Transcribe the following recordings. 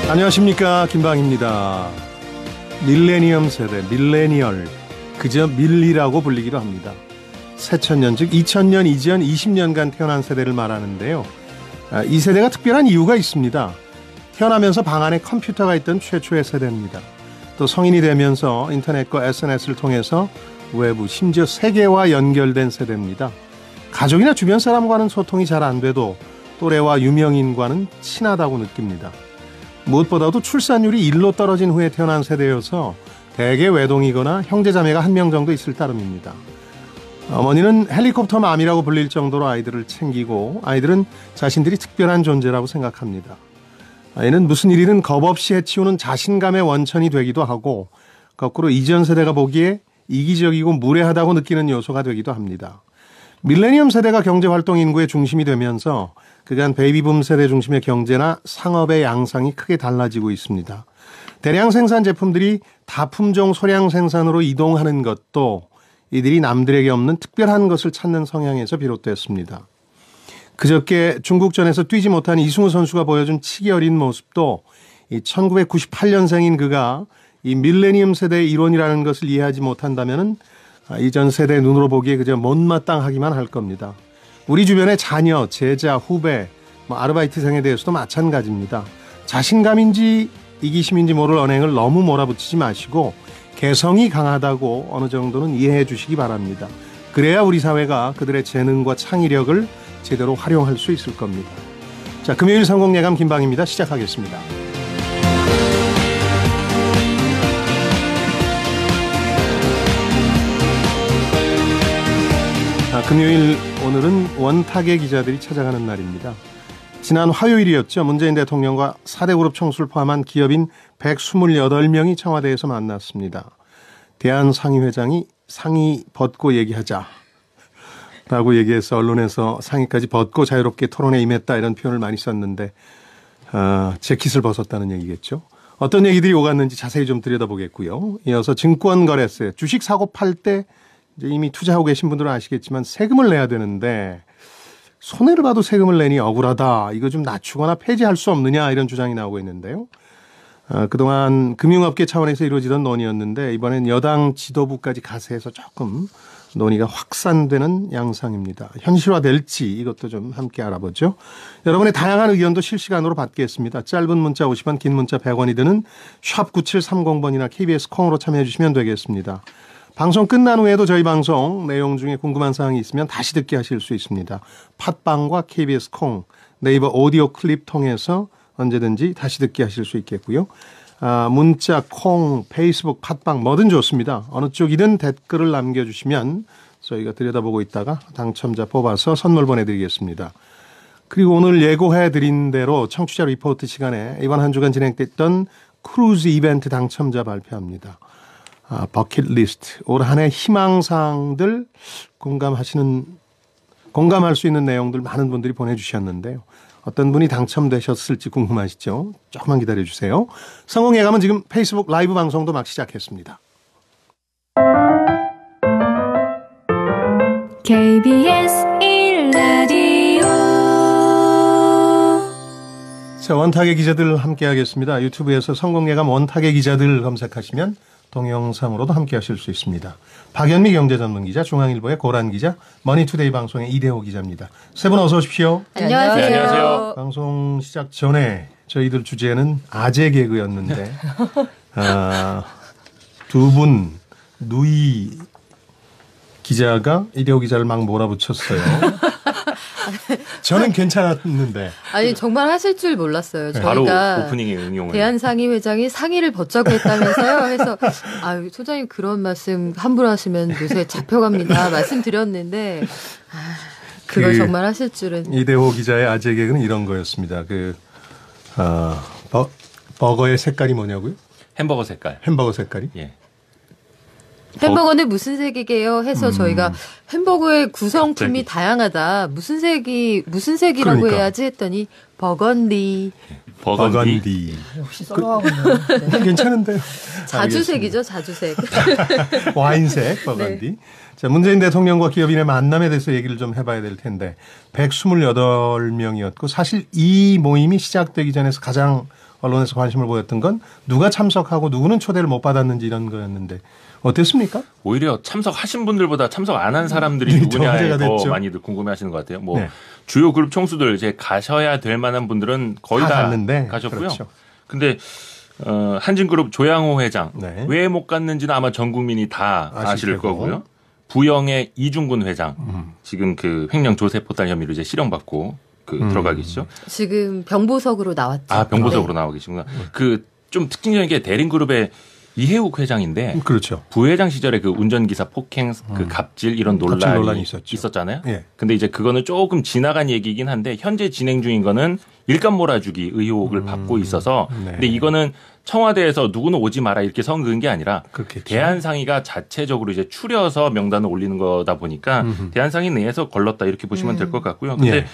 안녕하십니까, 김방입니다. 밀레니엄 세대, 밀레니얼, 그저 밀리라고 불리기도 합니다. 새천년, 즉 2000년 이전 20년간 태어난 세대를 말하는데요. 이 세대가 특별한 이유가 있습니다. 태어나면서 방 안에 컴퓨터가 있던 최초의 세대입니다. 또 성인이 되면서 인터넷과 SNS를 통해서 외부, 심지어 세계와 연결된 세대입니다. 가족이나 주변 사람과는 소통이 잘 안 돼도 또래와 유명인과는 친하다고 느낍니다. 무엇보다도 출산율이 1로 떨어진 후에 태어난 세대여서 대개 외동이거나 형제자매가 한 명 정도 있을 따름입니다. 어머니는 헬리콥터 맘이라고 불릴 정도로 아이들을 챙기고 아이들은 자신들이 특별한 존재라고 생각합니다. 아이는 무슨 일이든 겁없이 해치우는 자신감의 원천이 되기도 하고 거꾸로 이전 세대가 보기에 이기적이고 무례하다고 느끼는 요소가 되기도 합니다. 밀레니엄 세대가 경제활동 인구의 중심이 되면서 그간 베이비붐 세대 중심의 경제나 상업의 양상이 크게 달라지고 있습니다. 대량 생산 제품들이 다품종 소량 생산으로 이동하는 것도 이들이 남들에게 없는 특별한 것을 찾는 성향에서 비롯됐습니다. 그저께 중국전에서 뛰지 못한 이승우 선수가 보여준 치기 어린 모습도 이 1998년생인 그가 이 밀레니엄 세대의 일원이라는 것을 이해하지 못한다면은 이전 세대 눈으로 보기에 그저 못마땅하기만 할 겁니다. 우리 주변의 자녀, 제자, 후배, 아르바이트생에 대해서도 마찬가지입니다. 자신감인지 이기심인지 모를 언행을 너무 몰아붙이지 마시고 개성이 강하다고 어느 정도는 이해해 주시기 바랍니다. 그래야 우리 사회가 그들의 재능과 창의력을 제대로 활용할 수 있을 겁니다. 자, 금요일 성공예감 김방입니다. 시작하겠습니다. 금요일 오늘은 원탁의 기자들이 찾아가는 날입니다. 지난 화요일이었죠. 문재인 대통령과 4대 그룹 총수를 포함한 기업인 128명이 청와대에서 만났습니다. 대한상의회장이 상의 벗고 얘기하자 라고 얘기해서 언론에서 상의까지 벗고 자유롭게 토론에 임했다 이런 표현을 많이 썼는데 재킷을 벗었다는 얘기겠죠. 어떤 얘기들이 오갔는지 자세히 좀 들여다보겠고요. 이어서 증권거래세, 주식 사고 팔 때 이제 이미 투자하고 계신 분들은 아시겠지만 세금을 내야 되는데 손해를 봐도 세금을 내니 억울하다. 이거 좀 낮추거나 폐지할 수 없느냐 이런 주장이 나오고 있는데요. 그동안 금융업계 차원에서 이루어지던 논의였는데 이번엔 여당 지도부까지 가세해서 조금 논의가 확산되는 양상입니다. 현실화될지 이것도 좀 함께 알아보죠. 여러분의 다양한 의견도 실시간으로 받겠습니다. 짧은 문자 50원, 긴 문자 100원이 드는 샵 9730번이나 KBS 콩으로 참여해 주시면 되겠습니다. 방송 끝난 후에도 저희 방송 내용 중에 궁금한 사항이 있으면 다시 듣게 하실 수 있습니다. 팟빵과 KBS 콩, 네이버 오디오 클립 통해서 언제든지 다시 듣게 하실 수 있겠고요. 문자, 콩, 페이스북, 팟빵 뭐든 좋습니다. 어느 쪽이든 댓글을 남겨주시면 저희가 들여다보고 있다가 당첨자 뽑아서 선물 보내드리겠습니다. 그리고 오늘 예고해드린 대로 청취자 리포트 시간에 이번 한 주간 진행됐던 크루즈 이벤트 당첨자 발표합니다. 버킷리스트, 올 한 해 희망사항들 공감할 수 있는 내용들 많은 분들이 보내주셨는데요. 어떤 분이 당첨되셨을지 궁금하시죠? 조금만 기다려주세요. 성공예감은 지금 페이스북 라이브 방송도 막 시작했습니다. KBS 1라디오 자, 원탁의 기자들 함께 하겠습니다. 유튜브에서 성공예감 원탁의 기자들 검색하시면 동영상으로도 함께 하실 수 있습니다. 박연미 경제전문기자, 중앙일보의 고란 기자, 머니투데이 방송의 이대호 기자입니다. 세 분 어서 오십시오. 안녕하세요. 네, 안녕하세요. 방송 시작 전에 저희들 주제는 아재 개그였는데 두 분 누이 기자가 이대호 기자를 막 몰아붙였어요. 저는 괜찮았는데. 아니 정말 하실 줄 몰랐어요. 네. 저희가 바로 오프닝에 응용을. 대한상의회장이 상의를 벗자고 했다면서요. 해서 소장님 그런 말씀 함부로 하시면 요새 잡혀갑니다. 말씀드렸는데 그걸 정말 하실 줄은. 이대호 기자의 아재 개그는 이런 거였습니다. 버거의 색깔이 뭐냐고요? 햄버거 색깔. 햄버거 색깔이? 예. 햄버거는 무슨 색이게요? 해서 저희가 햄버거의 구성품이 다양하다. 무슨 색이라고 그러니까. 해야지 했더니 버건디. 버건디. 역시 썰어가고 있네요. 괜찮은데요. 자주색이죠, 자주색. 와인색 버건디. 네. 자, 문재인 대통령과 기업인의 만남에 대해서 얘기를 좀 해봐야 될 텐데 128명이었고 사실 이 모임이 시작되기 전에서 가장 언론에서 관심을 보였던 건 누가 참석하고 누구는 초대를 못 받았는지 이런 거였는데 어땠습니까? 오히려 참석하신 분들보다 참석 안 한 사람들이 네, 누구냐에 더 더 됐죠. 많이들 궁금해하시는 것 같아요. 뭐 네. 주요 그룹 총수들 이제 가셔야 될 만한 분들은 거의 다 다 갔는데, 가셨고요. 그렇죠. 근데 한진그룹 조양호 회장 네. 왜 못 갔는지는 아마 전 국민이 다 아실 아실 테고. 거고요. 부영의 이중근 회장 지금 그 횡령 조세 포탈 혐의로 이제 실형받고 들어가 계시죠. 지금 병보석으로 나왔죠. 아 병보석으로 네. 나와 계시구나. 그 좀 특징적인 게 대림그룹의 이해욱 회장인데 그렇죠. 부회장 시절에 그 운전기사 폭행, 그 갑질 이런 갑질 논란이 논란이 있었죠. 있었잖아요. 예. 근데 이제 그거는 조금 지나간 얘기긴 한데 현재 진행 중인 거는 일감 몰아주기 의혹을 받고 있어서 네. 근데 이거는 청와대에서 누구는 오지 마라 이렇게 선그은 게 아니라 그렇겠죠. 대한상의가 자체적으로 이제 추려서 명단을 올리는 거다 보니까 대한상의 내에서 걸렀다 이렇게 보시면 될 것 같고요. 근데 예.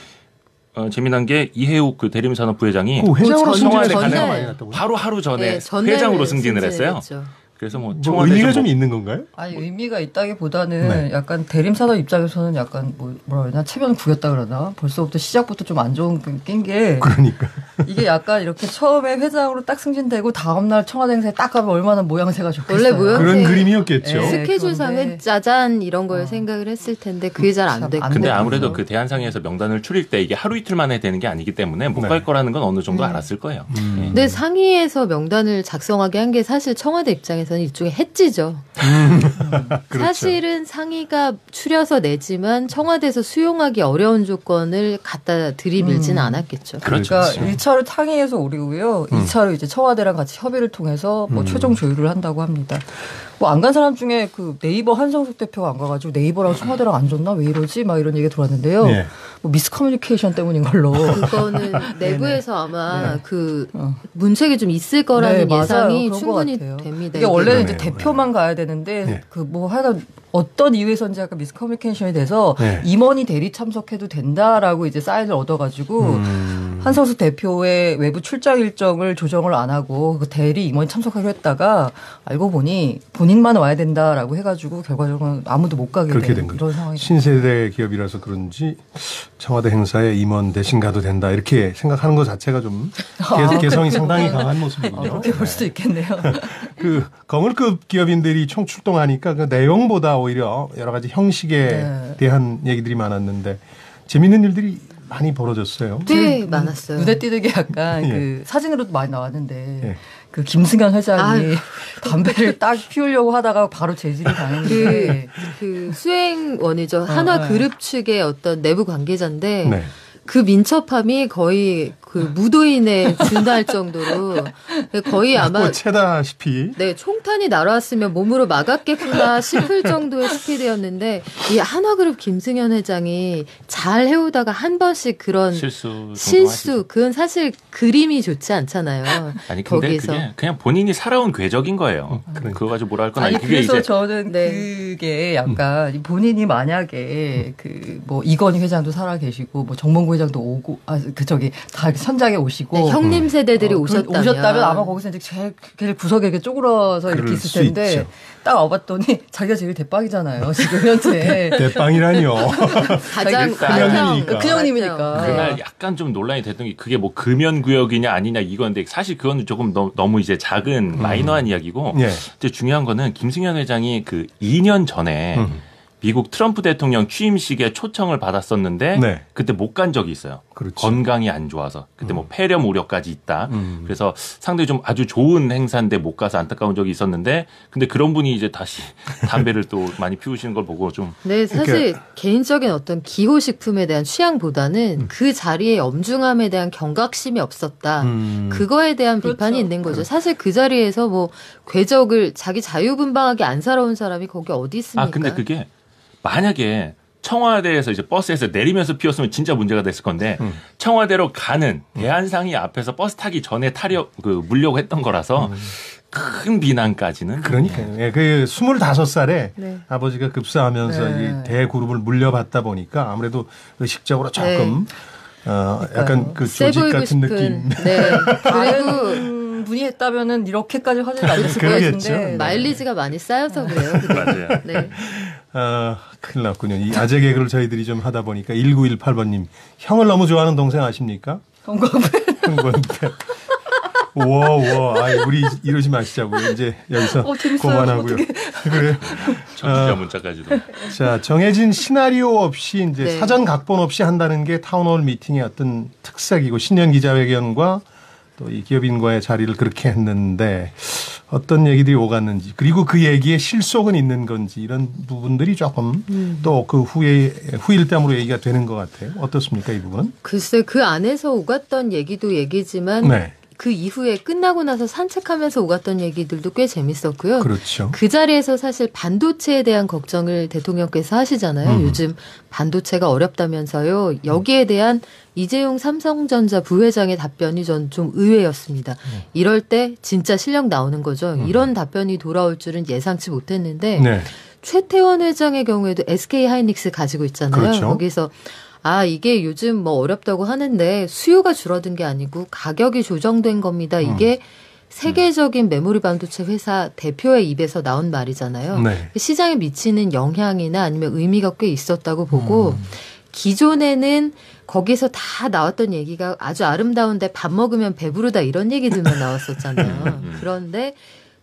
재미난 게 이해욱 그 대림산업 부회장이 그 회장으로 그 승진해서 전에 가네요. 전에 많이 났다고요? 바로 하루 전에 네, 전날 회장으로 승진을 했어요. 승진했죠. 그래서 뭐 뭐 청와대 의미가 좀 있는 건가요? 아니 의미가 있다기보다는 네. 약간 대림산업 입장에서는 약간 뭐라 그러나 체면 구겼다 그러나 벌써부터 시작부터 좀 안 좋은 낀게 그러니까. 이게 약간 이렇게 처음에 회장으로 딱 승진되고 다음날 청와대 행사에 딱 가면 얼마나 모양새가 좋겠어요. 원래 모양- 그런 네. 그림이었겠죠. 네. 스케줄상은 그런데- 짜잔 이런 걸 생각을 했을 텐데 그게 잘 안 참 됐고. 안 근데 되거든요. 아무래도 그 대한상의에서 명단을 추릴 때 이게 하루 이틀 만에 되는 게 아니기 때문에 못 네. 갈 거라는 건 어느 정도 알았을 거예요. 예. 근데 상의에서 명단을 작성하게 한 게 사실 청와대 입장에서는 일종의 해지죠. 그렇죠. 사실은 상의가 추려서 내지만 청와대에서 수용하기 어려운 조건을 갖다 들이밀지는 않았겠죠. 그렇죠. 그러니까 1차로 상의에서 오리고요. 2차로 이제 청와대랑 같이 협의를 통해서 뭐 최종 조율을 한다고 합니다. 뭐 안 간 사람 중에 그 네이버 한성숙 대표가 안 가가지고 네이버랑 청와대랑 안 줬나 왜 이러지 막 이런 얘기 들어왔는데요. 예. 뭐 미스커뮤니케이션 때문인 걸로. 그거는 내부에서 아마 그 문책이 좀 있을 거라는 네, 맞아요. 예상이 그런 것 충분히 같아요. 됩니다. 이게 원래는 이제 그러네요. 대표만 가야 되는데 네. 그 뭐 하여간 어떤 이유에서인지 약간 미스커뮤니케이션이 돼서 네. 임원이 대리 참석해도 된다라고 이제 사인을 얻어가지고 한성수 대표의 외부 출장 일정을 조정을 안 하고 그 대리 임원이 참석하기로 했다가 알고 보니 본인만 와야 된다라고 해가지고 결과적으로 아무도 못 가게 그렇게 된 된 거죠. 이런 상황이 신세대 기업이라서 그런지 청와대 행사에 임원 대신 가도 된다 이렇게 생각하는 것 자체가 좀 개성이 상당히 강한 모습이군요. 그렇게 볼 수도 있겠네요. 그 거물급 기업인들이 총 출동하니까 그 내용보다 오히려 여러 가지 형식에 네. 대한 얘기들이 많았는데 재밌는 일들이 많이 벌어졌어요. 꽤 많았어요. 눈에 띄게 약간 예. 그 사진으로도 많이 나왔는데 예. 그 김승현 회장이 아유. 담배를 딱 피우려고 하다가 바로 재질이 당했는데 그 수행원이죠. 한화 그룹 측의 어떤 내부 관계자인데 네. 그 민첩함이 거의 그 무도인에 준할 정도로 거의 아마 채다시피 네, 총탄이 날아왔으면 몸으로 막았겠구나 싶을 정도의 스피드였는데 이 한화그룹 김승현 회장이 잘 해오다가 한 번씩 그런 실수 그건 사실 그림이 좋지 않잖아요. 아니 근데 거기에서. 그게 그냥 본인이 살아온 궤적인 거예요. 그거 가지고 뭐라 할 건 아니 아니 그게 그래서 이제 저는 네. 그게 약간 본인이 만약에 그 뭐 이건희 회장도 살아 계시고 뭐 정몽구 회장도 오고 그 저기 다 선장에 오시고 네, 형님 세대들이 오셨다면 아마 거기서 이제 제일 구석에 이렇게 쪼그러서 이렇게 그럴 있을 수 텐데 있죠. 딱 와봤더니 자기가 제일 대빵이잖아요 지금 현재 대빵이라니요. 가장 큰형님이니까. 큰형님이니까. 네. 그날 약간 좀 논란이 됐던 게 그게 뭐 금연구역이냐 아니냐 이건데 사실 그거는 조금 너무 이제 작은 마이너한 이야기고 예. 이제 중요한 거는 김승현 회장이 그 2년 전에 미국 트럼프 대통령 취임식에 초청을 받았었는데 네. 그때 못 간 적이 있어요. 그렇죠. 건강이 안 좋아서 그때 뭐 폐렴 우려까지 있다. 그래서 상당히 좀 아주 좋은 행사인데 못 가서 안타까운 적이 있었는데 근데 그런 분이 이제 다시 담배를 또 많이 피우시는 걸 보고 좀 네, 사실 개인적인 어떤 기호식품에 대한 취향보다는 그 자리의 엄중함에 대한 경각심이 없었다. 그거에 대한 비판이 있는 거죠. 사실 그 자리에서 뭐 궤적을 자기 자유분방하게 안 살아온 사람이 거기 어디 있습니까? 아 근데 그게 만약에 청와대에서 이제 버스에서 내리면서 피웠으면 진짜 문제가 됐을 건데 청와대로 가는 대한상의 앞에서 버스 타기 전에 물려고 했던 거라서 큰 비난까지는 그러니까요. 예, 그 25살에 네. 아버지가 급사하면서 네. 이 대그룹을 물려받다 보니까 아무래도 의식적으로 조금 약간 그 세 조직 보이고 같은 싶은. 느낌. 네. 그리고 다른 분이 했다면은 이렇게까지 화제가 안 됐을 것 그러겠죠. 같은데 마일리지가 많이 쌓여서 그래요. 맞아요. 네. 큰일 났군요. 이 아재 개그를 저희들이 좀 하다 보니까 1918번님 형을 너무 좋아하는 동생 아십니까? 건강배 형광배. 와, 우리 이러지 마시자고요. 이제 여기서 그만하고요. 그래요. 정치자 문자까지도. 자, 정해진 시나리오 없이 이제 네. 사전 각본 없이 한다는 게 타운홀 미팅의 어떤 특색이고 신년 기자회견과 또 이 기업인과의 자리를 그렇게 했는데 어떤 얘기들이 오갔는지 그리고 그 얘기에 실속은 있는 건지 이런 부분들이 조금 또 그 후일담으로 얘기가 되는 것 같아요. 어떻습니까 이 부분은? 글쎄 그 안에서 오갔던 얘기도 얘기지만 네. 그 이후에 끝나고 나서 산책하면서 오갔던 얘기들도 꽤 재밌었고요. 그렇죠. 그 자리에서 사실 반도체에 대한 걱정을 대통령께서 하시잖아요. 요즘 반도체가 어렵다면서요. 여기에 대한 이재용 삼성전자 부회장의 답변이 전 좀 의외였습니다. 이럴 때 진짜 실력 나오는 거죠. 이런 답변이 돌아올 줄은 예상치 못했는데 네. 최태원 회장의 경우에도 SK 하이닉스 가지고 있잖아요. 그렇죠. 거기서 이게 요즘 뭐 어렵다고 하는데 수요가 줄어든 게 아니고 가격이 조정된 겁니다. 이게 세계적인 메모리 반도체 회사 대표의 입에서 나온 말이잖아요. 네. 시장에 미치는 영향이나 아니면 의미가 꽤 있었다고 보고 기존에는 거기서 다 나왔던 얘기가 아주 아름다운데 밥 먹으면 배부르다 이런 얘기들만 나왔었잖아요. 그런데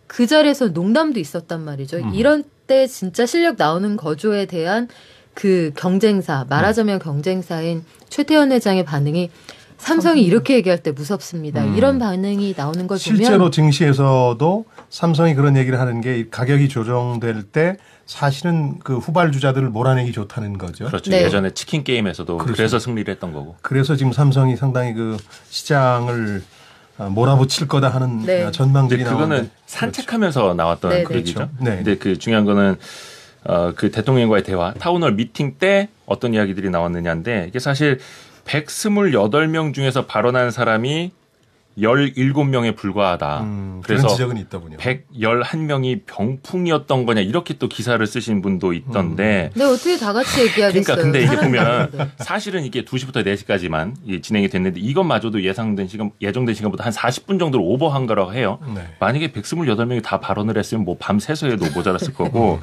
그 자리에서 농담도 있었단 말이죠. 이런 때 진짜 실력 나오는 거조에 대한 그 경쟁사, 말하자면 경쟁사인 최태원 회장의 반응이 삼성이 이렇게 얘기할 때 무섭습니다. 이런 반응이 나오는 걸 보면 실제로 증시에서도 삼성이 그런 얘기를 하는 게 가격이 조정될 때 사실은 그 후발주자들을 몰아내기 좋다는 거죠. 그렇죠. 네. 예전에 치킨 게임에서도 그렇죠. 그래서 승리를 했던 거고. 그래서 지금 삼성이 상당히 그 시장을 몰아붙일 거다 하는 네. 전망들이 근데 그거는 나오는데. 산책하면서 나왔던 네, 그 네. 얘기죠. 그렇죠. 네. 근데 그 중요한 거는 그 대통령과의 대화, 타운홀 미팅 때 어떤 이야기들이 나왔느냐인데 이게 사실 128명 중에서 발언한 사람이 17명에 불과하다. 그런 지적은 있더군요. 111명이 병풍이었던 거냐 이렇게 또 기사를 쓰신 분도 있던데 네, 어떻게 다 같이 얘기하겠어요. 그러니까 근데 이게 사람이 보면 많은데. 사실은 이게 2시부터 4시까지만 진행이 됐는데 이것마저도 예정된 시간보다 한 40분 정도로 오버한 거라고 해요. 네. 만약에 128명이 다 발언을 했으면 뭐 밤 새서 해도 모자랐을 거고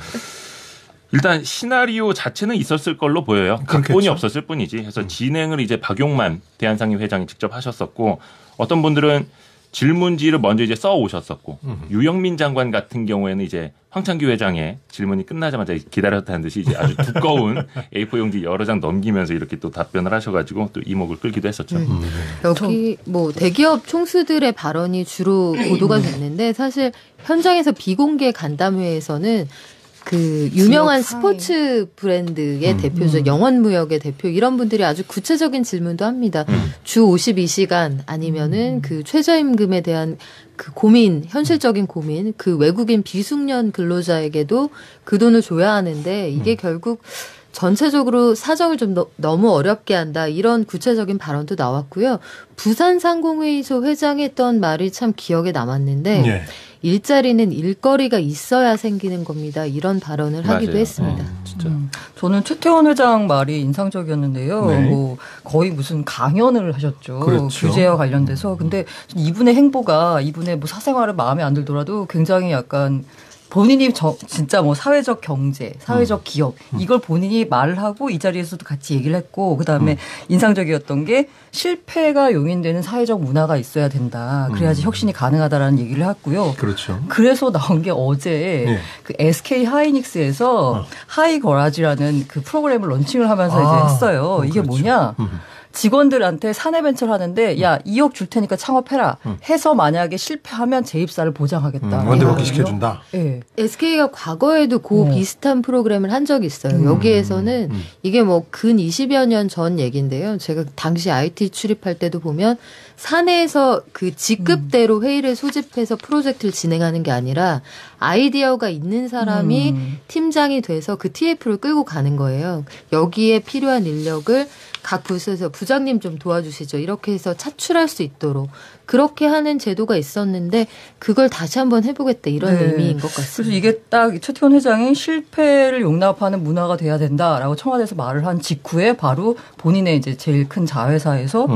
일단 시나리오 자체는 있었을 걸로 보여요. 각본이 그렇겠죠. 없었을 뿐이지. 그래서 진행을 이제 박용만 대한상인 회장이 직접 하셨었고 어떤 분들은 질문지를 먼저 이제 써 오셨었고 유영민 장관 같은 경우에는 이제 황창기 회장의 질문이 끝나자마자 기다렸다는 듯이 이제 아주 두꺼운 A4 용지 여러 장 넘기면서 이렇게 또 답변을 하셔가지고 또 이목을 끌기도 했었죠. 여기 뭐 대기업 총수들의 발언이 주로 보도가 됐는데 사실 현장에서 비공개 간담회에서는 그 유명한 지역 스포츠 브랜드의 대표죠. 영원무역의 대표 이런 분들이 아주 구체적인 질문도 합니다. 주 52시간 아니면은 그 최저임금에 대한 그 고민, 현실적인 고민, 그 외국인 비숙련 근로자에게도 그 돈을 줘야 하는데 이게 결국 전체적으로 사정을 좀 너무 어렵게 한다. 이런 구체적인 발언도 나왔고요. 부산상공회의소 회장이 했던 말이 참 기억에 남았는데 예. 일자리는 일거리가 있어야 생기는 겁니다. 이런 발언을 하기도 맞아요. 했습니다. 진짜. 저는 최태원 회장 말이 인상적이었는데요. 네. 뭐 거의 무슨 강연을 하셨죠. 그렇죠. 규제와 관련돼서. 근데 이분의 행보가 이분의 뭐 사생활은 마음에 안 들더라도 굉장히 약간 본인이 진짜 뭐 사회적 경제, 사회적 기업 이걸 본인이 말을 하고 이 자리에서도 같이 얘기를 했고 그다음에 인상적이었던 게 실패가 용인되는 사회적 문화가 있어야 된다. 그래야지 혁신이 가능하다라는 얘기를 했고요. 그렇죠. 그래서 나온 게 어제 네. 그 SK 하이닉스에서 하이거라지라는 그 프로그램을 런칭을 하면서 이제 했어요. 이게 그렇죠. 뭐냐? 직원들한테 사내 벤처를 하는데 야 2억 줄 테니까 창업해라 해서 만약에 실패하면 재입사를 보장하겠다. 원대 이거거든요. 복귀 시켜준다. 네. SK가 과거에도 그 비슷한 프로그램을 한 적이 있어요. 여기에서는 이게 뭐 근 20여 년 전 얘기인데요. 제가 당시 IT 출입할 때도 보면 사내에서 그 직급대로 회의를 소집해서 프로젝트를 진행하는 게 아니라 아이디어가 있는 사람이 팀장이 돼서 그 TF를 끌고 가는 거예요. 여기에 필요한 인력을 각 부서에서 부장님 좀 도와주시죠. 이렇게 해서 차출할 수 있도록 그렇게 하는 제도가 있었는데 그걸 다시 한번 해보겠다 이런 네. 의미인 것 그래서 같습니다. 이게 딱 최태원 회장이 실패를 용납하는 문화가 돼야 된다라고 청와대에서 말을 한 직후에 바로 본인의 이제 제일 큰 자회사에서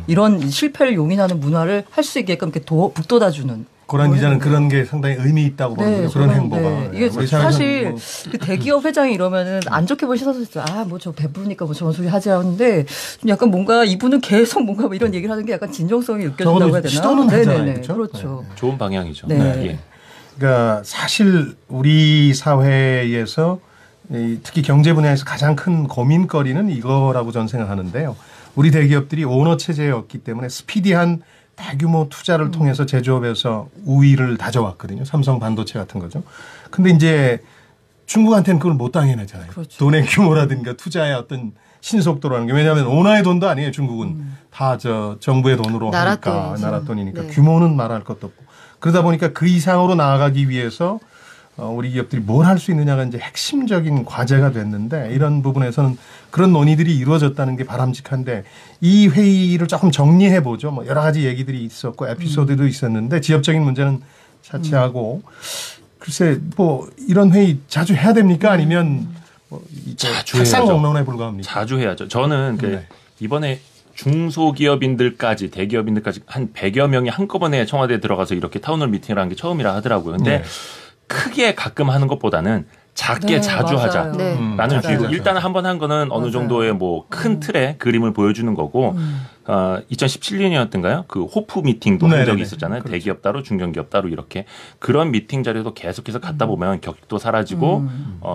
이런 실패를 용인하는 문화를 할 수 있게끔 이렇게 북돋아주는 고란 기자는 그런 게 상당히 의미 있다고 보는군요. 그런 행보가. 네. 이게 우리 사실 뭐 그 대기업 회장이 이러면은 안 좋게 볼 시선도 있어요. 뭐 저 베푸니까 뭐 저런 소리 하지 않는데 좀 약간 뭔가 이분은 계속 뭔가 뭐 이런 얘기를 하는 게 약간 진정성이 느껴진다고 해야 되나? 시도는 하잖아요. 그렇죠. 좋은 방향이죠. 네. 예. 그러니까 사실 우리 사회에서 특히 경제 분야에서 가장 큰 고민거리는 이거라고 저는 생각하는데요. 우리 대기업들이 오너 체제였기 때문에 스피디한 대규모 투자를 통해서 제조업에서 우위를 다져왔거든요. 삼성 반도체 같은 거죠. 근데 이제 중국한테는 그걸 못 당해내잖아요. 그렇죠. 돈의 규모라든가 투자의 어떤 신속도라는 게. 왜냐하면 오너의 돈도 아니에요. 중국은 다 정부의 돈으로 하니까. 나라 돈이니까. 네. 규모는 말할 것도 없고. 그러다 보니까 그 이상으로 나아가기 위해서 우리 기업들이 뭘 할 수 있느냐가 이제 핵심적인 과제가 됐는데, 이런 부분에서는 그런 논의들이 이루어졌다는 게 바람직한데, 이 회의를 조금 정리해 보죠. 뭐 여러 가지 얘기들이 있었고 에피소드도 있었는데, 지역적인 문제는 차치하고 글쎄 뭐 이런 회의 자주 해야 됩니까? 아니면 뭐 자주 책상 해야죠. 공론에 불과합니까? 자주 해야죠. 저는 이번에 중소기업인들까지 대기업인들까지 한 100여 명이 한꺼번에 청와대에 들어가서 이렇게 타운홀 미팅을 한 게 처음이라 하더라고요. 근데 크게 가끔 하는 것보다는 작게 자주 맞아요. 하자. 네. 라는 주의고, 맞아요. 일단 한 번 한 거는 어느 맞아요. 정도의 뭐 큰 틀의 그림을 보여주는 거고, 2017년이었던가요? 그 호프 미팅도 한 적이 네네네. 있었잖아요. 그렇죠. 대기업 따로 중견기업 따로 이렇게. 그런 미팅 자료도 계속해서 갖다 보면 격도 사라지고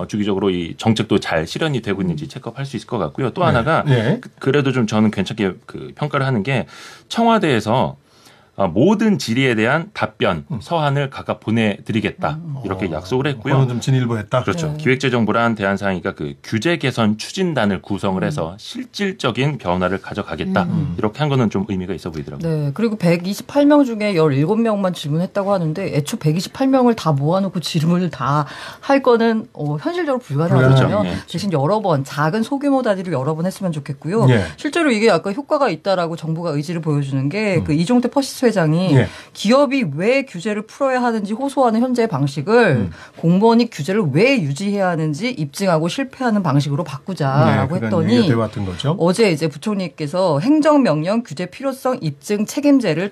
주기적으로 이 정책도 잘 실현이 되고 있는지 체크할 수 있을 것 같고요. 또 하나가 네. 그래도 좀 저는 괜찮게 그 평가를 하는 게, 청와대에서 모든 질의에 대한 답변 서한을 각각 보내드리겠다 이렇게 약속을 했고요. 그거는 좀 진일보했다. 그렇죠. 네. 기획재정부랑 대한상의가 그 규제 개선 추진단을 구성을 해서 실질적인 변화를 가져가겠다 이렇게 한 거는 좀 의미가 있어 보이더라고요. 네. 그리고 128명 중에 17명만 질문했다고 하는데, 애초 128명을 다 모아놓고 질문을 다 할 거는 현실적으로 불가능하잖아요. 그렇죠. 예. 대신 여러 번, 작은 소규모 단위로 여러 번 했으면 좋겠고요. 예. 실제로 이게 약간 효과가 있다라고 정부가 의지를 보여주는 게, 그 이종태 퍼시스 회장이 예. 기업이 왜 규제를 풀어야 하는지 호소하는 현재의 방식을 공무원이 규제를 왜 유지해야 하는지 입증하고 실패하는 방식으로 바꾸자라고 했더니, 되왔던 거죠. 어제 이제 부총리께서 행정명령 규제 필요성 입증 책임제를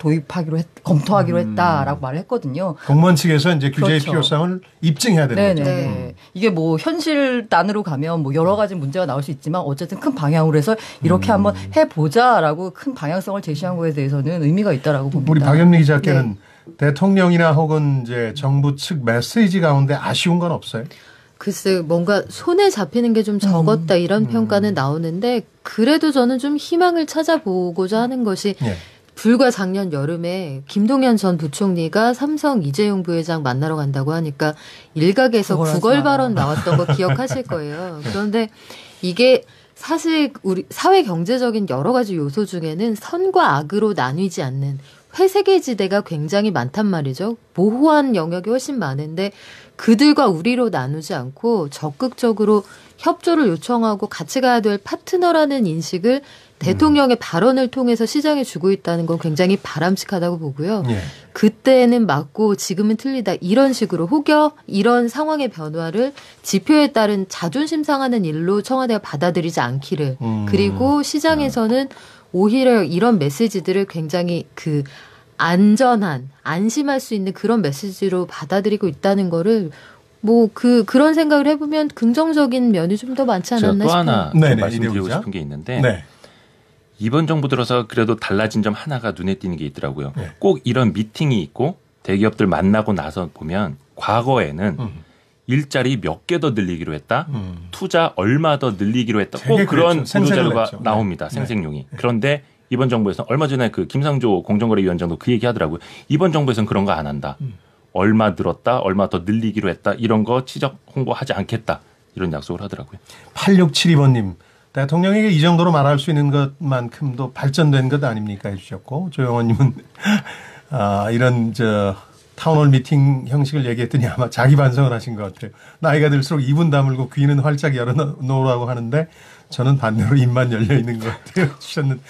검토하기로 했다라고 말을 했거든요. 공무원 측에서 이제 규제의 그렇죠. 필요성을 입증해야 되는 네네. 거죠. 네. 이게 뭐 현실단으로 가면 뭐 여러 가지 문제가 나올 수 있지만, 어쨌든 큰 방향으로 해서 이렇게 한번 해보자라고 큰 방향성을 제시한 거에 대해서는 의미가 있다라고 봅니다. 우리 박연미 기자께는 대통령이나 혹은 이제 정부 측 메시지 가운데 아쉬운 건 없어요? 글쎄 뭔가 손에 잡히는 게 좀 적었다 이런 평가는 나오는데, 그래도 저는 좀 희망을 찾아보고자 하는 것이, 예. 불과 작년 여름에 김동연 전 부총리가 삼성 이재용 부회장 만나러 간다고 하니까 일각에서 그걸 하지 구걸 마라. 발언 나왔던 거 기억하실 거예요. 그런데 이게 사실 우리 사회 경제적인 여러 가지 요소 중에는 선과 악으로 나뉘지 않는 회색의 지대가 굉장히 많단 말이죠. 모호한 영역이 훨씬 많은데, 그들과 우리로 나누지 않고 적극적으로 협조를 요청하고 같이 가야 될 파트너라는 인식을 대통령의 발언을 통해서 시장에 주고 있다는 건 굉장히 바람직하다고 보고요. 예. 그때는 맞고 지금은 틀리다, 이런 식으로 혹여 이런 상황의 변화를 지표에 따른 자존심 상하는 일로 청와대가 받아들이지 않기를, 그리고 시장에서는 오히려 이런 메시지들을 굉장히 그 안전한, 안심할 수 있는 그런 메시지로 받아들이고 있다는 거를 뭐 그런 생각을 해보면 긍정적인 면이 좀 더 많지 제가 않았나 또 싶어요. 하나 네네, 말씀드리고 이대호 기자. 싶은 게 있는데, 네. 이번 정부 들어서 그래도 달라진 점 하나가 눈에 띄는 게 있더라고요. 네. 꼭 이런 미팅이 있고 대기업들 만나고 나서 보면, 과거에는 일자리 몇 개 더 늘리기로 했다, 투자 얼마 더 늘리기로 했다, 꼭 되게 그런 그랬죠. 보도자료가 생색을 냈죠. 나옵니다. 네. 생색용이. 그런데 이번 정부에서, 얼마 전에 그 김상조 공정거래위원장도 그 얘기 하더라고요. 이번 정부에서는 그런 거 안 한다. 얼마 늘었다, 얼마 더 늘리기로 했다, 이런 거 지적 홍보하지 않겠다, 이런 약속을 하더라고요. 8672번님, 대통령에게 이 정도로 말할 수 있는 것만큼도 발전된 것 아닙니까 해주셨고, 조영원님은 이런 타운홀 미팅 형식을 얘기했더니 아마 자기 반성을 하신 것 같아요. 나이가 들수록 입은 다물고 귀는 활짝 열어놓으라고 하는데 저는 반대로 입만 열려 있는 것 같아요. 주셨는데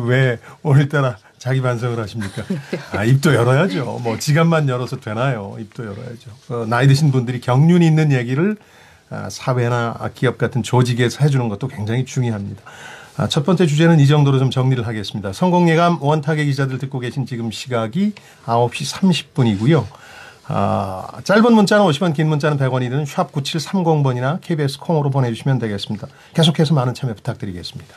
왜 오늘따라 자기 반성을 하십니까? 입도 열어야죠. 뭐 지갑만 열어서 되나요? 입도 열어야죠. 나이 드신 분들이 경륜이 있는 얘기를 사회나 기업 같은 조직에서 해주는 것도 굉장히 중요합니다. 첫 번째 주제는 이 정도로 좀 정리를 하겠습니다. 성공예감 원탁의 기자들 듣고 계신 지금 시각이 9시 30분이고요. 짧은 문자는 50원, 긴 문자는 100원이 드는 샵 9730번이나 KBS 콩으로 보내주시면 되겠습니다. 계속해서 많은 참여 부탁드리겠습니다.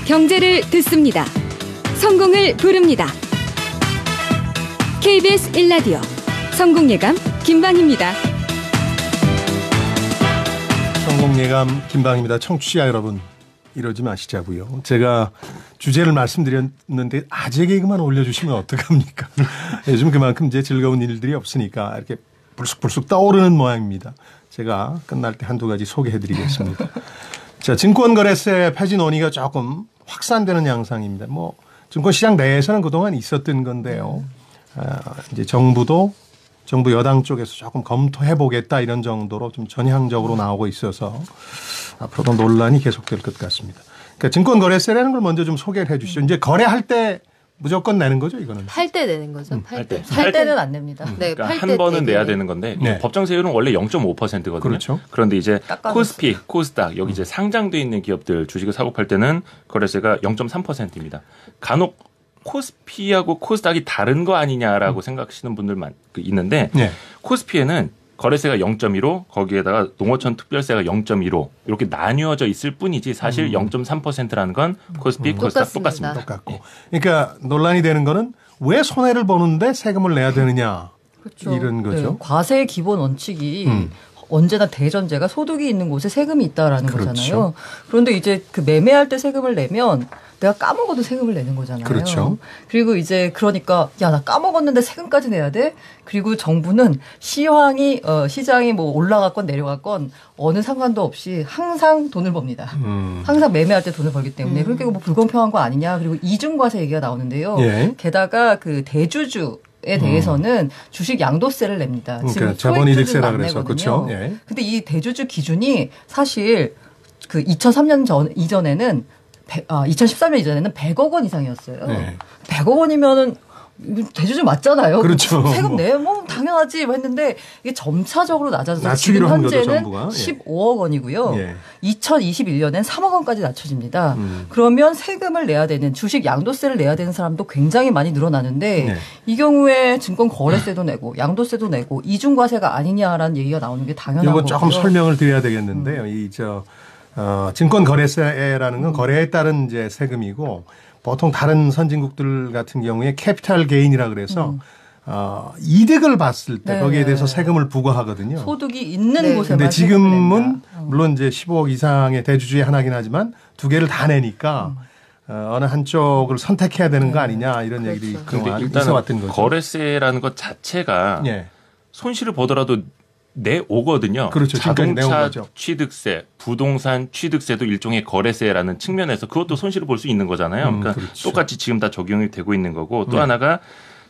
경제를 듣습니다. 성공을 부릅니다. KBS 1라디오 성공예감 김방희입니다. 성공예감 김방희입니다. 청취자 여러분, 이러지 마시자고요. 제가 주제를 말씀드렸는데 아재 개그만 올려주시면 어떡합니까? 요즘 그만큼 이제 즐거운 일들이 없으니까 이렇게 불쑥불쑥 떠오르는 모양입니다. 제가 끝날 때 한두 가지 소개해드리겠습니다. 자, 증권거래세 폐지 논의가 조금 확산되는 양상입니다. 뭐 증권시장 내에서는 그동안 있었던 건데요. 이제 정부 여당 쪽에서 조금 검토해 보겠다 이런 정도로 좀 전향적으로 나오고 있어서 앞으로도 논란이 계속될 것 같습니다. 그러니까 증권거래세라는 걸 먼저 좀 소개를 해 주시죠. 이제 거래할 때 무조건 내는 거죠, 이거는? 팔 때 내는 거죠. 팔 때. 살 때는 안 냅니다. 네, 그러니까 팔 한 때 번은 내야 되게 되는 건데 네. 법정세율은 원래 0.5%거든요. 그렇죠. 그런데 이제 깎아줬어요. 코스피, 코스닥 여기 이제 상장돼 있는 기업들 주식을 사고 팔 때는 거래세가 0.3%입니다. 간혹 코스피하고 코스닥이 다른 거 아니냐라고 생각하시는 분들 있는데 네. 코스피에는 거래세가 0.15 거기에다가 농어촌 특별세가 0.15 이렇게 나뉘어져 있을 뿐이지 사실 0.3%라는 건 코스피, 코스닥 똑같습니다. 똑같습니다. 똑같고. 그러니까 논란이 되는 거는 왜 손해를 보는데 세금을 내야 되느냐. 그렇죠. 이런 거죠. 네, 과세의 기본 원칙이 언제나 대전제가 소득이 있는 곳에 세금이 있다라는 그렇죠. 거잖아요. 그런데 이제 그 매매할 때 세금을 내면 내가 까먹어도 세금을 내는 거잖아요. 그렇죠. 그리고 이제 그러니까 야, 나 까먹었는데 세금까지 내야 돼? 그리고 정부는 시장이 뭐 올라갔건 내려갔건 어느 상관도 없이 항상 돈을 법니다. 항상 매매할 때 돈을 벌기 때문에 그러니까 뭐 불공평한 거 아니냐. 그리고 이중과세 얘기가 나오는데요. 예. 게다가 그 대주주에 대해서는 주식 양도세를 냅니다. 그러니까 자본이득세라 안 그래서 내거든요. 그렇죠. 예. 근데 이 대주주 기준이 사실 그 2003년 이전에는 2013년 이전에는 100억 원 이상이었어요. 네. 100억 원이면은 대주주 맞잖아요. 그렇죠. 세금 내 뭐 당연하지 했는데 이게 점차적으로 낮아져서 낮추기로 지금 한 거죠, 현재는 정부가. 예. 15억 원이고요. 예. 2021년엔 3억 원까지 낮춰집니다. 그러면 세금을 내야 되는 주식 양도세를 내야 되는 사람도 굉장히 많이 늘어나는데 네. 이 경우에 증권 거래세도 내고 양도세도 내고 이중과세가 아니냐라는 얘기가 나오는 게 당연한 이건 거고요. 조금 설명을 드려야 되겠는데요. 증권 거래세라는 건 거래에 따른 이제 세금이고 보통 다른 선진국들 같은 경우에 캐피탈 게인이라 그래서 이득을 봤을 때 네. 거기에 대해서 세금을 부과하거든요. 소득이 있는 네. 곳에만 근데 세금을 지금은 낸다. 물론 이제 15억 이상의 대주주의 하나긴 하지만 두 개를 다 내니까 어느 한쪽을 선택해야 되는 거 아니냐 이런 그렇죠. 얘기들이 근데 그동안 일단은 있어왔던 거죠. 거래세라는 것 자체가 예. 손실을 보더라도 내오거든요. 그렇죠. 지금까지 내온 자동차 거죠. 취득세, 부동산 취득세도 일종의 거래세라는 측면에서 그것도 손실을 볼 수 있는 거잖아요. 그러니까 그렇죠. 똑같이 지금 다 적용이 되고 있는 거고 또 하나가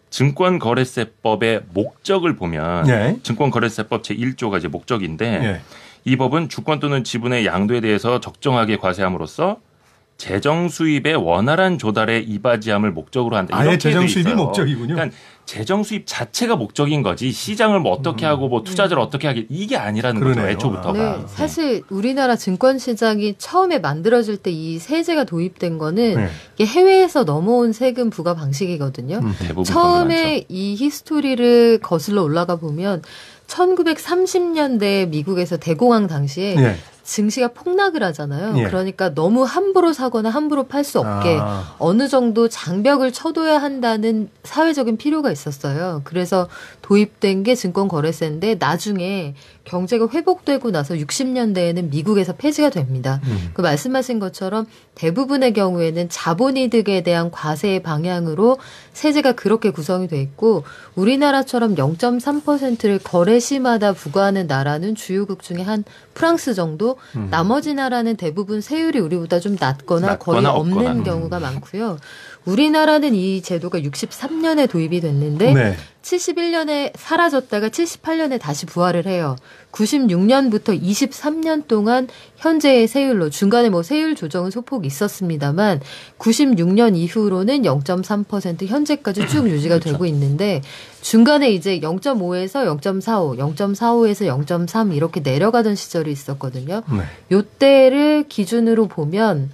증권거래세법의 목적을 보면 예. 증권거래세법 제1조가 이제 목적인데 예. 이 법은 주권 또는 지분의 양도에 대해서 적정하게 과세함으로써 재정 수입의 원활한 조달에 이바지함을 목적으로 한다. 아예 이렇게 재정 돼 수입이 있어요. 목적이군요. 그러니까 재정 수입 자체가 목적인 거지 시장을 뭐 어떻게 하고 뭐 투자를 어떻게 하게 이게 아니라는 거죠. 그러네요. 애초부터가. 네, 사실 우리나라 증권 시장이 처음에 만들어질 때 이 세제가 도입된 거는 네. 이게 해외에서 넘어온 세금 부과 방식이거든요. 대부분 처음에 이 히스토리를 거슬러 올라가 보면 1930년대 미국에서 대공황 당시에 예. 증시가 폭락을 하잖아요. 예. 그러니까 너무 함부로 사거나 함부로 팔 수 없게 어느 정도 장벽을 쳐둬야 한다는 사회적인 필요가 있었어요. 그래서 도입된 게 증권거래세인데 나중에 경제가 회복되고 나서 60년대에는 미국에서 폐지가 됩니다. 그 말씀하신 것처럼 대부분의 경우에는 자본이득에 대한 과세의 방향으로 세제가 그렇게 구성이 돼 있고 우리나라처럼 0.3%를 거래시마다 부과하는 나라는 주요국 중에 한 프랑스 정도, 나머지 나라는 대부분 세율이 우리보다 좀 낮거나 거의 낮거나 없는 없거나. 경우가 많고요. 우리나라는 이 제도가 63년에 도입이 됐는데 네. 71년에 사라졌다가 78년에 다시 부활을 해요. 96년부터 23년 동안 현재의 세율로 중간에 뭐 세율 조정은 소폭 있었습니다만 96년 이후로는 0.3% 현재까지 쭉 유지가 그렇죠. 되고 있는데 중간에 이제 0.5에서 0.45, 0.45에서 0.3 이렇게 내려가던 시절이 있었거든요. 네. 요때를 기준으로 보면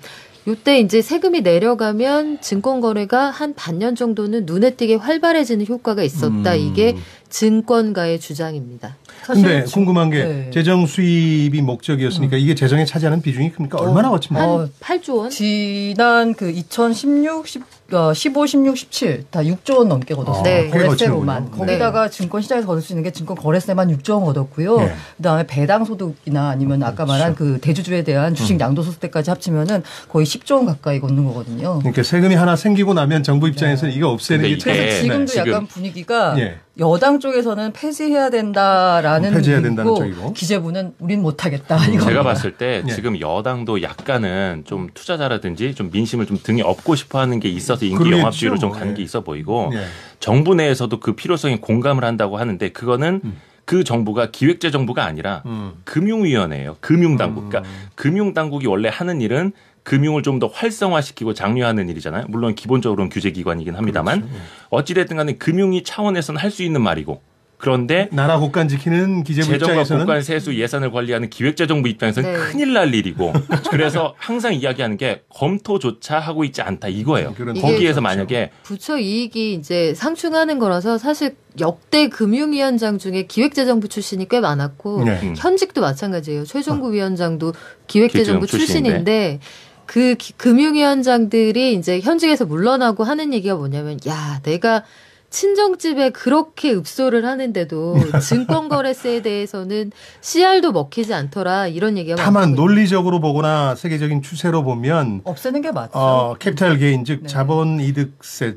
요때 이제 세금이 내려가면 증권 거래가 한 반년 정도는 눈에 띄게 활발해지는 효과가 있었다. 이게 증권가의 주장입니다. 근데 궁금한 게 네. 재정 수입이 목적이었으니까 이게 재정에 차지하는 비중이 그러니까 얼마나 거칩니까? 한 8조 원? 지난 그 2016, 15, 16, 17 다 6조 원 넘게 얻었어요. 네. 거래세로만. 거치는군요. 거기다가 증권 시장에서 얻을 수 있는 게 증권 거래세만 6조 원 얻었고요. 네. 그다음에 배당 소득이나 아니면 아까 말한 그 대주주에 대한 주식 양도소득세까지 합치면은 거의 10조 원 가까이 걷는 거거든요. 그러니까 세금이 하나 생기고 나면 정부 입장에서는 이거 없애는 게 근데 참- 이게 그래서 지금도 지금- 약간 분위기가 예. 여당 쪽에서는 폐지해야 된다라는 폐지해야 분위기고 된다는 쪽이고. 기재부는 우린 못하겠다. 이거 제가 봤을 때 예. 지금 여당도 약간은 좀 투자자라든지 좀 민심을 좀 등에 업고 싶어 하는 게 있어서 인기 그러겠죠. 영합주의로 좀 가는 예. 게 있어 보이고 예. 정부 내에서도 그 필요성에 공감을 한다고 하는데 그거는 그 정부가 기획재정부가 아니라 금융위원회예요. 금융당국. 그러니까 금융당국이 원래 하는 일은 금융을 좀 더 활성화시키고 장려하는 일이잖아요. 물론 기본적으로는 규제기관이긴 합니다만 그렇죠. 어찌됐든 간에 금융위 차원에서는 할 수 있는 말이고 그런데 나라 국간 지키는 기재부 재정과 입장에서는 국가 세수 예산을 관리하는 기획재정부 입장에서는 네. 큰일 날 일이고 그래서 항상 이야기하는 게 검토조차 하고 있지 않다 이거예요. 그런 거기에서 그렇죠. 만약에 부처 이익이 이제 상충하는 거라서 사실 역대 금융위원장 중에 기획재정부 출신이 꽤 많았고 네. 현직도 마찬가지예요. 최종구 위원장도 기획재정부 기획재정부 출신인데. 출신인데 그 금융위원장들이 이제 현직에서 물러나고 하는 얘기가 뭐냐면 야 내가 친정집에 그렇게 읍소를 하는데도 증권거래세에 대해서는 씨알도 먹히지 않더라 이런 얘기가 다만 많거든요. 논리적으로 보거나 세계적인 추세로 보면 없애는 게 맞죠. 캐피탈 게인 즉 네. 자본 이득세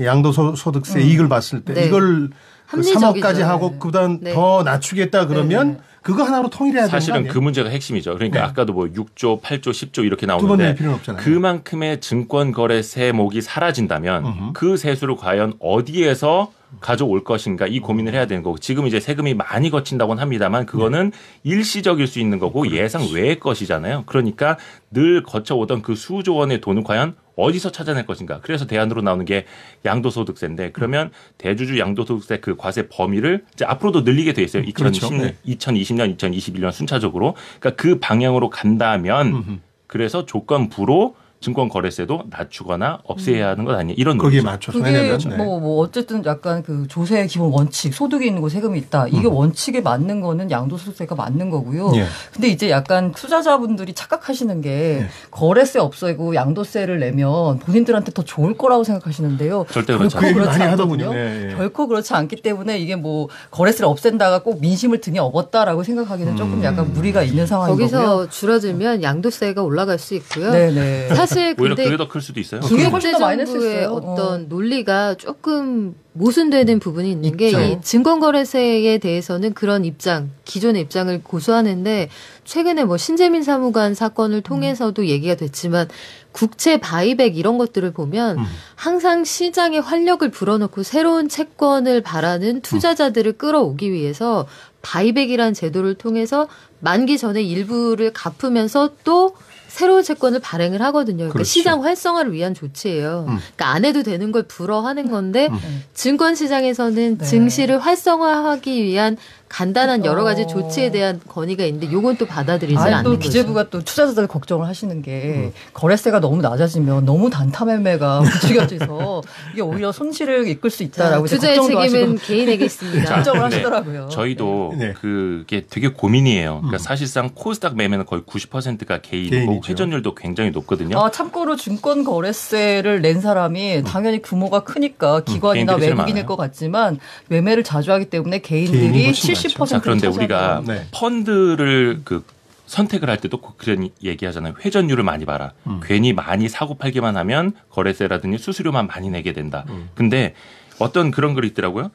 양도소득세 이익을 봤을 때 네. 이걸 그 합리적이죠. 3억까지 하고 그다음 네. 더 낮추겠다 그러면 네. 그거 하나로 통일해야 되는 거 사실은 아니에요? 그 문제가 핵심이죠. 그러니까 네. 아까도 뭐 6조, 8조, 10조 이렇게 두 번 낼 나오는데 필요는 없잖아요. 그만큼의 증권거래 세목이 사라진다면 그 세수를 과연 어디에서 가져올 것인가 이 고민을 해야 되는 거고 지금 이제 세금이 많이 거친다고는 합니다만 그거는 일시적일 수 있는 거고 예상 외의 것이잖아요. 그러니까 늘 거쳐오던 그 수조 원의 돈을 과연 어디서 찾아낼 것인가. 그래서 대안으로 나오는 게 양도소득세인데 그러면 대주주 양도소득세 그 과세 범위를 이제 앞으로도 늘리게 돼 있어요. 그렇죠. 2020년, 2021년 순차적으로. 그러니까 그 방향으로 간다면 그래서 조건부로 증권거래세도 낮추거나 없애야 하는 것 아니에요. 이런 거기에 논리죠. 맞춰서 그게 왜냐면 네. 뭐 어쨌든 약간 그 조세의 기본 원칙 소득이 있는 거 세금이 있다. 이게 원칙에 맞는 거는 양도소득세가 맞는 거고요. 예. 근데 이제 약간 투자자분들이 착각하시는 게 예. 거래세 없애고 양도세를 내면 본인들한테 더 좋을 거라고 생각하시는데요. 절대 그렇지 그 얘기 그렇지 많이 않거든요. 하더군요. 예, 예. 결코 그렇지 않기 때문에 이게 뭐 거래세를 없앤다가 꼭 민심을 등에 업었다라고 생각하기는 조금 약간 무리가 있는 상황인 거기서 거고요. 줄어들면 양도세가 올라갈 수 있고요. 네네. 사실 오히려 근데 그게 더 클 수도 있어요. 그게 훨씬 더 기획재정부의 마이너스였어요. 어떤 논리가 조금 모순되는 부분이 있는 게 있죠. 이 증권거래세에 대해서는 그런 입장, 기존의 입장을 고수하는데 최근에 뭐 신재민 사무관 사건을 통해서도 얘기가 됐지만 국채 바이백 이런 것들을 보면 항상 시장에 활력을 불어넣고 새로운 채권을 바라는 투자자들을 끌어오기 위해서 바이백이라는 제도를 통해서 만기 전에 일부를 갚으면서 또 새로운 채권을 발행을 하거든요. 그러니까 그렇죠. 시장 활성화를 위한 조치예요. 그러니까 안 해도 되는 걸 불어하는 건데 증권 시장에서는 네. 증시를 활성화하기 위한 간단한 여러 가지 조치에 대한 건의가 있는데 요건 또 받아들이지 아니, 않는 또 거죠. 기재부가 또 투자자들 걱정을 하시는 게 거래세가 너무 낮아지면 너무 단타 매매가 부추겨져서 이게 오히려 손실을 이끌 수 있다라고 이제 투자의 걱정도 책임은 하시고 개인에게 있습니다. 걱정을 근데 하시더라고요. 저희도 네. 그게 되게 고민이에요. 그러니까 사실상 코스닥 매매는 거의 90%가 개인이고 개인이죠. 회전율도 굉장히 높거든요. 아, 참고로 증권 거래세를 낸 사람이 당연히 규모가 크니까 기관이나 개인들이 제일 외국인일 많아요. 것 같지만 매매를 자주 하기 때문에 개인이 개인들이 훨씬 70%를 자, 그런데 우리가 네. 펀드를 그 선택을 할 때도 그런 얘기하잖아요. 회전율을 많이 봐라. 괜히 많이 사고 팔기만 하면 거래세라든지 수수료만 많이 내게 된다. 근데 어떤 그런 글이 있더라고요.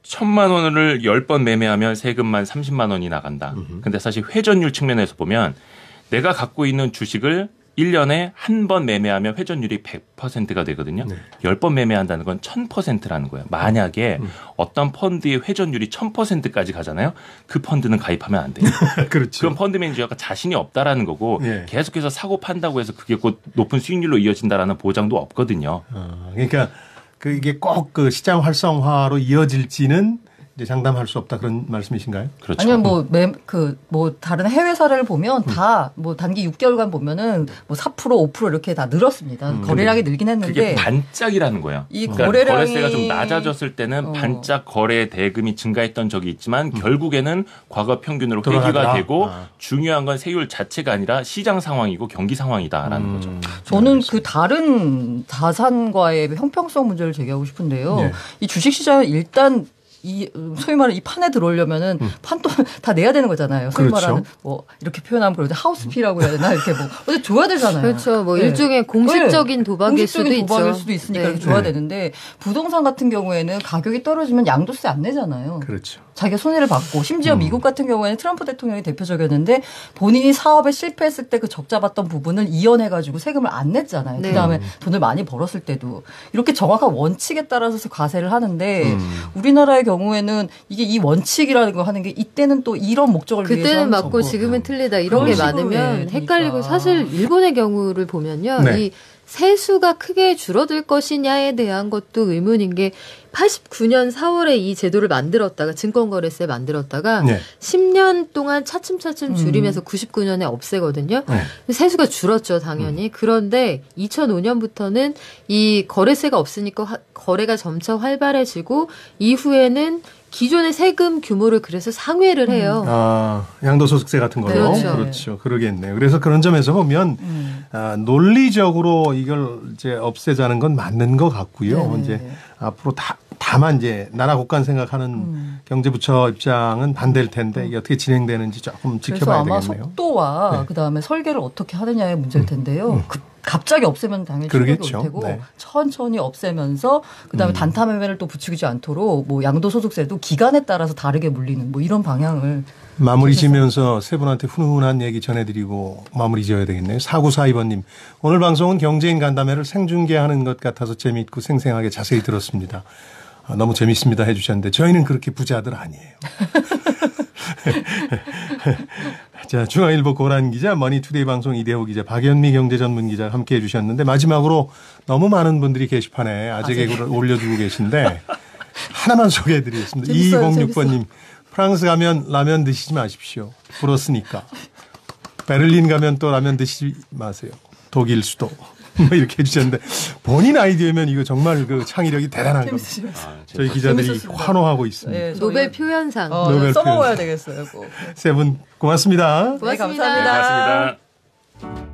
1,000만 원을 10번 매매하면 세금만 30만 원이 나간다. 근데 사실 회전율 측면에서 보면 내가 갖고 있는 주식을 1년에 한 번 매매하면 회전율이 100%가 되거든요. 네. 10번 매매한다는 건 1000%라는 거예요. 만약에 어떤 펀드의 회전율이 1000%까지 가잖아요. 그 펀드는 가입하면 안 돼요. 그렇죠. 그건 펀드 매니저가 자신이 없다라는 거고 예. 계속해서 사고 판다고 해서 그게 곧 높은 수익률로 이어진다라는 보장도 없거든요. 그러니까 이게 꼭 그 시장 활성화로 이어질지는 이제 장담할 수 없다 그런 말씀이신가요? 그렇죠. 아니면 뭐 다른 해외 사례를 보면 다 뭐 단기 6개월간 보면은 뭐 4% 5% 이렇게 다 늘었습니다. 거래량이 늘긴 했는데 그게 반짝이라는 거예요. 이 그러니까 거래량이 거래세가 좀 낮아졌을 때는 반짝 거래 대금이 증가했던 적이 있지만 결국에는 과거 평균으로 회귀가 돌아가더라. 되고 중요한 건 세율 자체가 아니라 시장 상황이고 경기 상황이다라는 거죠. 저는 그 다른 자산과의 형평성 문제를 제기하고 싶은데요. 예. 이 주식시장은 일단 이 소위 말하는 이 판에 들어오려면은 판돈 다 내야 되는 거잖아요. 소위 그렇죠. 말하는 뭐 이렇게 표현하면 그러죠. 하우스피라고 해야 되나 이렇게 뭐 어디 줘야 되잖아요. 그렇죠. 뭐 네. 일종의 공식적인 도박일 공식적인 수도 도박일 있죠. 수도 있으니까 네. 이렇게 줘야 네. 되는데 부동산 같은 경우에는 가격이 떨어지면 양도세 안 내잖아요. 그렇죠. 자기가 손해를 받고 심지어 미국 같은 경우에는 트럼프 대통령이 대표적이었는데 본인이 사업에 실패했을 때 그 적자 봤던 부분을 이연해가지고 세금을 안 냈잖아요. 네. 그다음에 돈을 많이 벌었을 때도 이렇게 정확한 원칙에 따라서 과세를 하는데 우리나라의 경우에는 이게 이 원칙이라는 거 하는 게 이때는 또 이런 목적을 위해서 그때는 하는 맞고 거고. 지금은 틀리다 이런 그런 게 식으로 많으면 해, 헷갈리고 그러니까. 사실 일본의 경우를 보면요. 네. 이 세수가 크게 줄어들 것이냐에 대한 것도 의문인 게 89년 4월에 이 제도를 만들었다가 증권거래세 만들었다가 네. 10년 동안 차츰차츰 줄이면서 99년에 없애거든요. 네. 세수가 줄었죠, 당연히. 그런데 2005년부터는 이 거래세가 없으니까 거래가 점차 활발해지고 이후에는 기존의 세금 규모를 그래서 상회를 해요. 양도소득세 같은 걸로. 그렇죠. 그렇죠. 그러겠네요. 그래서 그런 점에서 보면 논리적으로 이걸 이제 없애자는 건 맞는 것 같고요. 네네. 이제 앞으로 다만 이제 나라 국간 생각하는 경제부처 입장은 반대일 텐데 이게 어떻게 진행되는지 조금 그래서 지켜봐야 아마 되겠네요. 속도와 네. 그다음에 설계를 어떻게 하느냐의 문제일 텐데요. 갑자기 없애면 당연히 충격이 그러겠죠. 올 테고 네. 천천히 없애면서 그다음에 단타 매매를 또 부추기지 않도록 뭐 양도소득세도 기간에 따라서 다르게 물리는 뭐 이런 방향을 마무리 지면서 세 분한테 훈훈한 얘기 전해드리고 마무리 지어야 되겠네요. 4942번님. 오늘 방송은 경제인 간담회를 생중계하는 것 같아서 재미있고 생생하게 자세히 들었습니다. 너무 재밌습니다 해주셨는데 저희는 그렇게 부자들 아니에요. 자, 중앙일보 고란 기자, 머니투데이 방송 이대호 기자, 박연미 경제전문기자 함께해 주셨는데 마지막으로 너무 많은 분들이 게시판에 아재 개그를 올려주고 계신데 하나만 소개해드리겠습니다. 재밌어요, 206번님. 프랑스 가면 라면 드시지 마십시오. 불었으니까. 베를린 가면 또 라면 드시지 마세요. 독일 수도. 뭐 이렇게 해주셨는데 본인 아이디어면 이거 정말 그 창의력이 대단한 겁니다. 저희 기자들이 재밌었습니다. 환호하고 있습니다. 네, 노벨 표현상. 노벨 써먹어야 표현상. 되겠어요. 꼭. 세 분 고맙습니다. 고맙습니다. 네, 감사합니다. 고맙습니다.